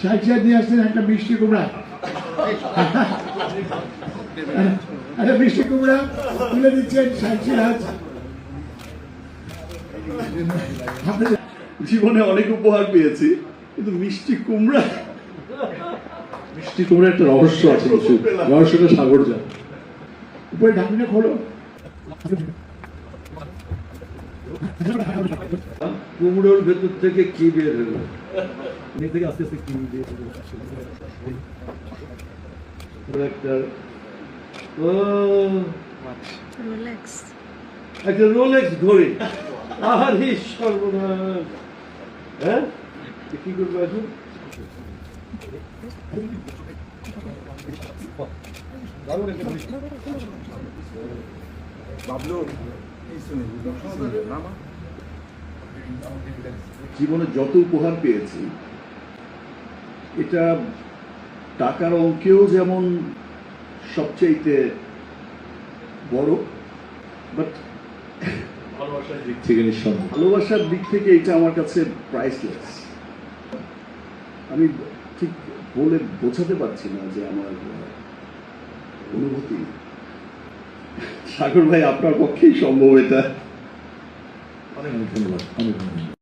সাইকিয়া দিয়ে আসছেন একটা মিষ্টি কুমড়া, একটা মিষ্টি কুমড়া তুলে দিচ্ছেন সাইকিরাজ। জীবনে অনেক উপহার পেয়েছি, কিন্তু মিষ্টি কুমড়া একটা রহস্য আছে, কিছু রহস্যটা সাগর যায়। উপরে ঢাকনা খোলো। কুমড়োর ভেতর থেকে কি বের হলো? থেকে আস্তে আস্তে কি একটা ও রোলেক্স। একটা রোলেক্স ঘড়ি। আরে সর্বনাশ! হ্যাঁ, কি করবো এখন? জীবনে যত উপহার পেয়েছি, এটা টাকার অঙ্কেও যেমন সবচাইতে বড়, বাট ভালোবাসার দিক থেকে নিঃসন্দেহ। ভালোবাসার দিক থেকে এটা আমার কাছে প্রাইসলেস। আমি ঠিক বলে বোঝাতে পারছি না যে আমার অনুভূতি। সাগর ভাই, আপনার পক্ষেই সম্ভব এটা। অনেক ধন্যবাদ, অনেক ধন্যবাদ।